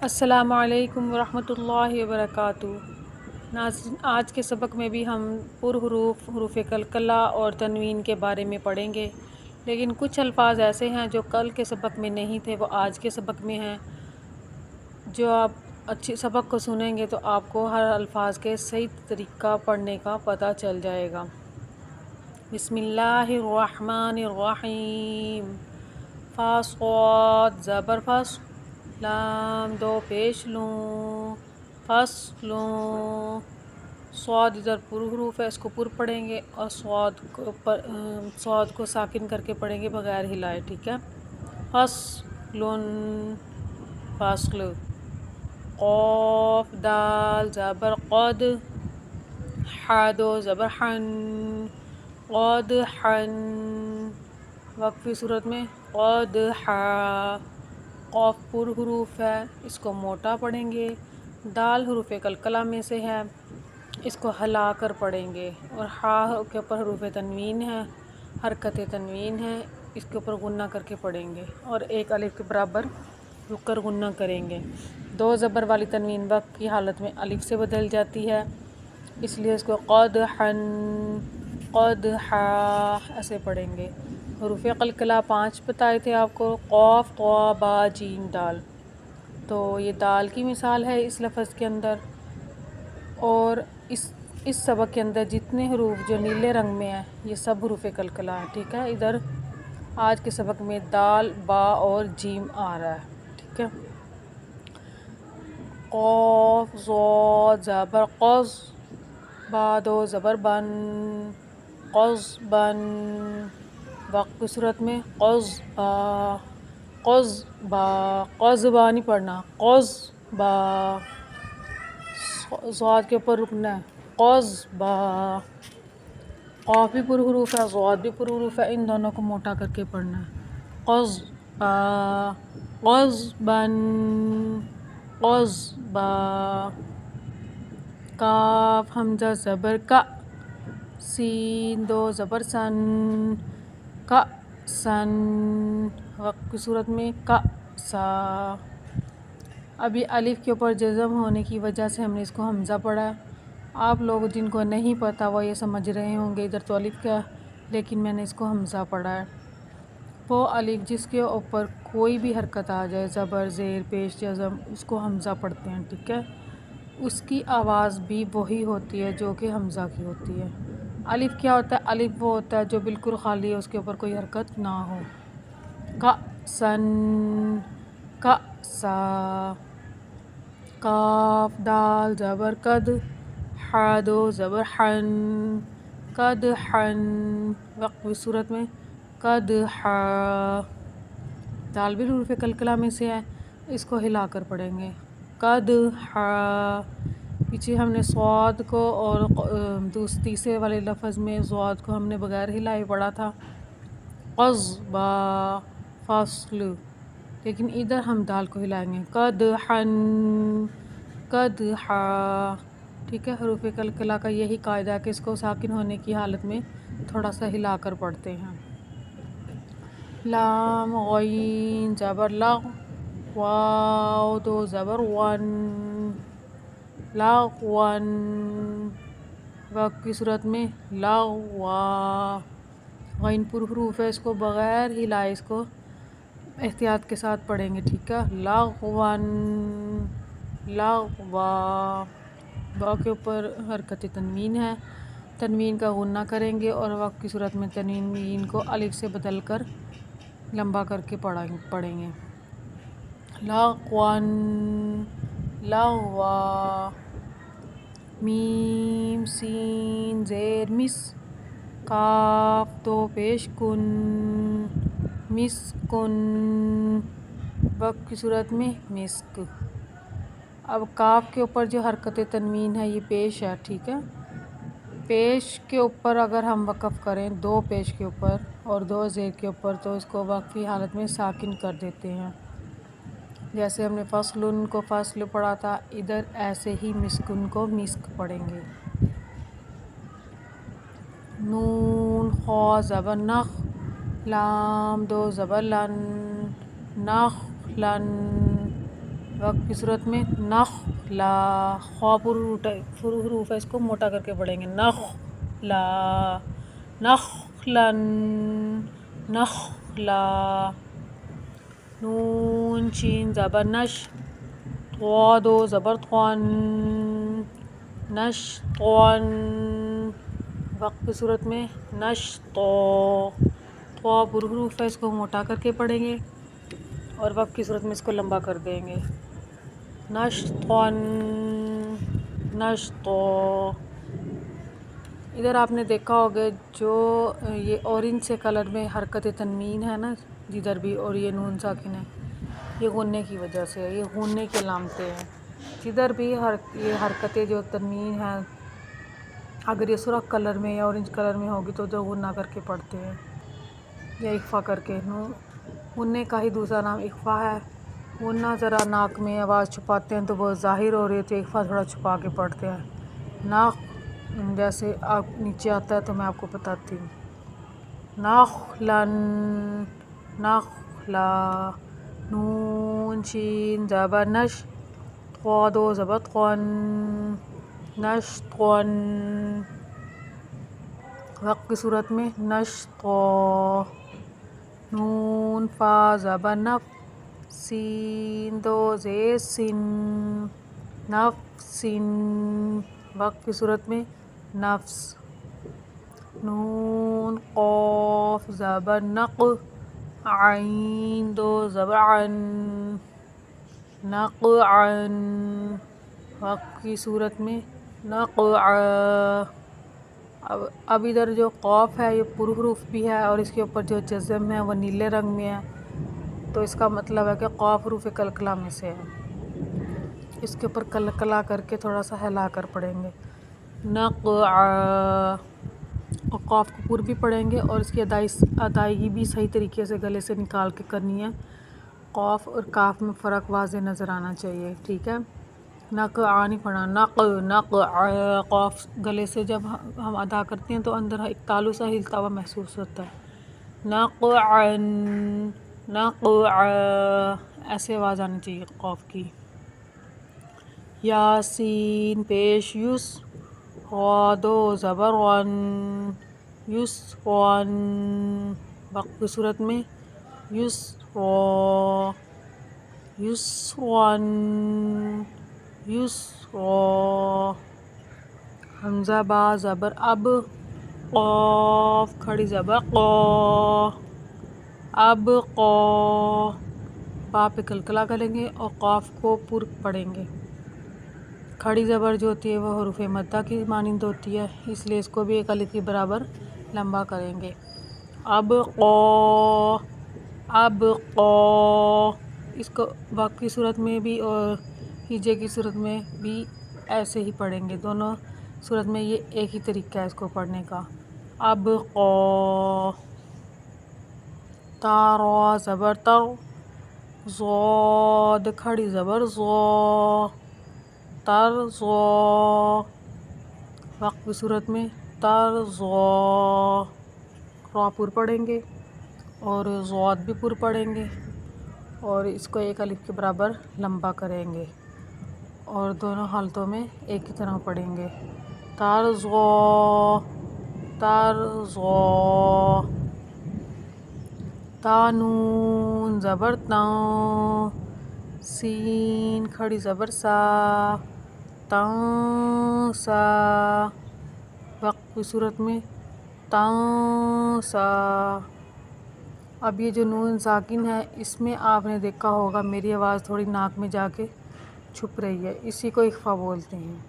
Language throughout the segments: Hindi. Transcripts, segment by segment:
अस्सलामु अलैकुम वरहमतुल्लाहि वबरकातुहू। नाज़रीन, आज के सबक में भी हम हुरूफ़ कलकला और तनवीन के बारे में पढ़ेंगे, लेकिन कुछ अल्फाज ऐसे हैं जो कल के सबक में नहीं थे, वो आज के सबक में हैं। जो आप अच्छी सबक को सुनेंगे तो आपको हर अल्फाज के सही तरीक़ा पढ़ने का पता चल जाएगा। बिस्मिल्लाहिर्रहमानिर्रहीम। फ़ा स्वाद ज़बर फस, लाम दो पेश लूँ, फस्लूँ। स्वाद इधर पुर हुरूफ है, इसको पुर पढ़ेंगे और स्वाद को साकिन करके पढ़ेंगे बगैर हिलाए, ठीक है। फस्लुन, फस्ल। क़ाफ़ दाल ज़बर क़द, हा दो ज़बर हन, क़द हन। वक्फ़ी सूरत में क़द हा। क़ाफ़ पुर हुरूफ है, इसको मोटा पढ़ेंगे। दाल हुरूफ़ कलकला में से है, इसको हिला कर पढ़ेंगे। और हा के ऊपर हुरूफ़ तनवीन है, हरकत तनवीन है, इसके ऊपर गुन्ना करके पढ़ेंगे और एक अलिफ के बराबर रुक कर गुन्ना करेंगे। दो ज़बर वाली तनवीन वक्त की हालत में अलिफ से बदल जाती है, इसलिए इसको क़दहन, क़दहा ऐसे पढ़ेंगे। हुरूफ़ कलकला 5 बताए थे आपको, क़ाफ़ क़ा बा जीम दाल। तो ये दाल की मिसाल है इस लफ्ज़ के अंदर। और इस सबक के अंदर जितने हुरूफ जो नीले रंग में है, ये सब हुरूफ़ कलकला है, ठीक है। इधर आज के सबक में दाल, बा और जीम आ रहा है, ठीक है। क़ाफ़ ज़ाद ज़बर क़ज़, बा दो ज़बर बन, क़ज़बन। वक्त की सूरत में क़ज़बा, क़ज़बा, क़ज़बा नहीं पढ़ना, क़ज़बा। ज़ाद के ऊपर रुकना है, क़ज़बा। क़ाफ़ भी पुर हुरूफ है, ज़ाद भी पुर हुरूफ है, इन दोनों को मोटा करके पढ़ना है। क़ज़बा, क़ज़बन, क़ज़बा। काफ हमज़ा ज़बर का, सीन दो ज़बर सन, का सन। वक्त की सूरत में का सा। अभी अलिफ के ऊपर जज़म होने की वजह से हमने इसको हमज़ा पढ़ा है। आप लोग जिनको नहीं पता वो ये समझ रहे होंगे इधर तो अलिफ का, लेकिन मैंने इसको हमज़ा पढ़ा है। वो अलिफ जिसके ऊपर कोई भी हरकत आ जाए, ज़बर ज़ेर पेश जज़म, उसको हमज़ा पढ़ते हैं, ठीक है। उसकी आवाज़ भी वही होती है जो कि हमज़ा की होती है। अलिफ क्या होता है? अलिफ वो होता है जो बिल्कुल खाली है, उसके ऊपर कोई हरकत ना हो। का सन, का सा। काफ दाल ज़बर कद, हा दो ज़बर हन, कद हन। वक्त की सूरत में कद हा। दाल भी हुरूफ़ कलकला में से है, इसको हिलाकर पढ़ेंगे, कद हा। पीछे हमने स्वाद को और तीसरे वाले लफ्ज़ में स्वाद को हमने बगैर हिलाए पढ़ा था, क़ज़बा, फ़स्ल। लेकिन इधर हम दाल को हिलाएंगे, कदहन, कदहा, ठीक है। हुरूफ़ कलकला का यही कायदा है कि इसको साकिन होने की हालत में थोड़ा सा हिलाकर पढ़ते हैं। लाम गईन ज़बर लग, वाव दो ज़बर वन, लगवन। वक्त की सूरत में लगवा। गईन पुर हुरूफ है, इसको बगैर हिलाए इसको एहतियात के साथ पढ़ेंगे, ठीक है। लगवन, लगवा। बा के ऊपर हरकत तनवीन है, तनवीन का गुन्ना करेंगे और वक्त की सूरत में तनवीन को अलिफ से बदल कर लंबा करके पढ़ेंगे। लगवन, लगवा। मीम सीन ज़ेर मिस, काफ दो पेश कुन, मिस्कुन। वक्त की सूरत में मिस्क। अब काफ के ऊपर जो हरकत तनवीन है ये पेश है, ठीक है। पेश के ऊपर अगर हम वक़फ़ करें, दो पेश के ऊपर और दो ज़ेर के ऊपर, तो इसको वक्फ़ी हालत में साकिन कर देते हैं। जैसे हमने फ़स्लुन को फ़स्ल पढ़ा था, इधर ऐसे ही मिस्कुन को मिस्क पढ़ेंगे। नून ख़ा ज़बर नख, लाम दो ज़बर लन, नखलन। वक्त की सूरत में नखला, खा हरूफ है, इसको मोटा करके पढ़ेंगे। नखला, नखलन, नखला। नून शीन ज़बर नश, त्वा ज़बर त्वन, नश्तवन। वक्त की सूरत में नश्तो, त्वा हरूफ है, इसको मोटा करके पढ़ेंगे और वक्त की सूरत में इसको लंबा कर देंगे। नश्तवन, नश्तो। इधर आपने देखा होगा जो ये ऑरेंज से कलर में हरकत तनवीन है ना जिधर भी, और ये नून साकिन है, ये गुन्ने की वजह से है, ये गुन्ने की अलामतें हैं। जिधर भी ये हरकतें जो तनवीन है, अगर ये सुर्ख कलर में या ऑरेंज कलर में होगी तो जो गुन्ना करके पढ़ते हैं या इख्फा करके। गुन्ने का ही दूसरा नाम इख्फा है। गुन्ना ज़रा नाक में आवाज़ छुपाते हैं तो वो ज़ाहिर हो रही है, तो इख्फा थोड़ा छुपा के पढ़ते हैं। नाक जैसे आप नीचे आता है तो मैं आपको बताती हूँ। नखलन, नखला। नून शीन ज़बर नश, त्वा ज़बर त्वन, नश्तवन। वक्त की सूरत में नश्तो। नून फा ज़बर नफ, सीन ज़ेर सिन, नफ्सिन। वक्त की सूरत में नफ्स। नून क़ाफ ज़बर नक़, आइन ज़बर अन, नक़अन। वक्त की सूरत में नक़अ। अब इधर जो क़ाफ है ये पुर हरूफ भी है और इसके ऊपर जो जज़म है वो नीले रंग में है, तो इसका मतलब है कि क़ाफ हरूफ कलकला में से है। इसके ऊपर कलकला करके थोड़ा सा हिला कर पढ़ेंगे। नक़अ। और क़ाफ को पुर भी पढ़ेंगे और इसकी अदायगी भी सही तरीके से गले से निकाल के करनी है। क़ाफ और काफ में फ़र्क वाज़े नज़र आना चाहिए, ठीक है। नक़अ नहीं पढ़ना, नक़अ। क़ाफ गले से जब हम अदा करते हैं तो अंदर एक तालु सा हिलता हुआ महसूस होता है। नक़अन, नक़अ, ऐसे आवाज़ आनी चाहिए क़ाफ की। यासीन पेश युस, ग़ादो ज़बर वन, युस्वन। वक्त की सूरत में युस्रा, युस्वन, युस्रा। हमज़ा बा ज़बर अब, क़ाफ खड़ी ज़बर क़ा, अब क़ा। बा पे कलकला करेंगे और क़ाफ को पुर पढ़ेंगे। खड़ी ज़बर जो होती है वह हरूफ मद्दा की मानिंद होती है, इसलिए इसको भी एक अलिफ के बराबर लंबा करेंगे। अब क़ा, अब क़ा। इसको वक्त की सूरत में भी और हिजे की सूरत में भी ऐसे ही पढ़ेंगे। दोनों सूरत में ये एक ही तरीका है इसको पढ़ने का। अब क़ा। तारा ज़बर तर, ज़ाद खड़ी ज़बर ज़ा, तर ज़ा। वक्त की सूरत में तर ज़ा। रा पुर पढ़ेंगे और ज़ाद भी पुर पढ़ेंगे और इसको एक अलिफ के बराबर लंबा करेंगे और दोनों हालतों में एक ही तरह पढ़ेंगे। तर ज़ा, तर ज़ा। तानून ज़बर तां, सीन खड़ी ज़बर सा, तां सा। वक्त की सूरत में तां सा। अब ये जो नून साकिन है इसमें आपने देखा होगा मेरी आवाज़ थोड़ी नाक में जाके छुप रही है, इसी को इख्फा बोलते हैं।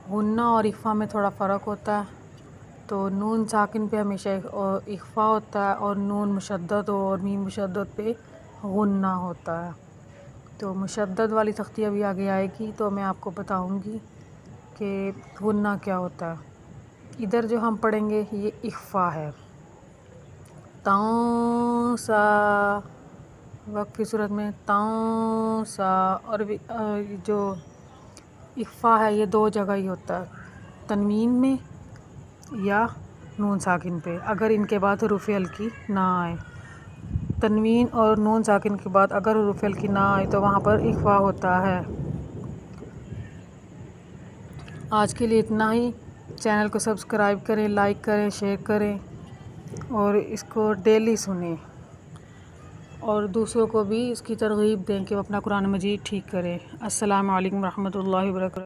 गुन्ना और इख्फा में थोड़ा फ़र्क होता है, तो नून साकिन पे हमेशा इख्फा होता है और नून मुशद्दद हो और मीम मुशद्दद पे गुन्ना होता है। तो मुशद्दद वाली सख्ती अभी आगे आएगी तो मैं आपको बताऊंगी कि गुन्ना क्या होता है। इधर जो हम पढ़ेंगे ये इख्फा है। तां सा, वक्त की सूरत में तां सा। और जो इख्फा है ये दो जगह ही होता है, तनवीन में या नून साकिन पे, अगर इनके बाद हरूफ हल्की ना आए। तनवीन और नून साकिन के बाद अगर हुरूफ हिल की ना आए तो वहाँ पर इख्फा होता है। आज के लिए इतना ही। चैनल को सब्सक्राइब करें, लाइक करें, शेयर करें और इसको डेली सुनें और दूसरों को भी इसकी तरगीब दें कि वो अपना कुरान मजीद ठीक करें। अस्सलामु अलैकुम रहमतुल्लाहि व बरकातहू।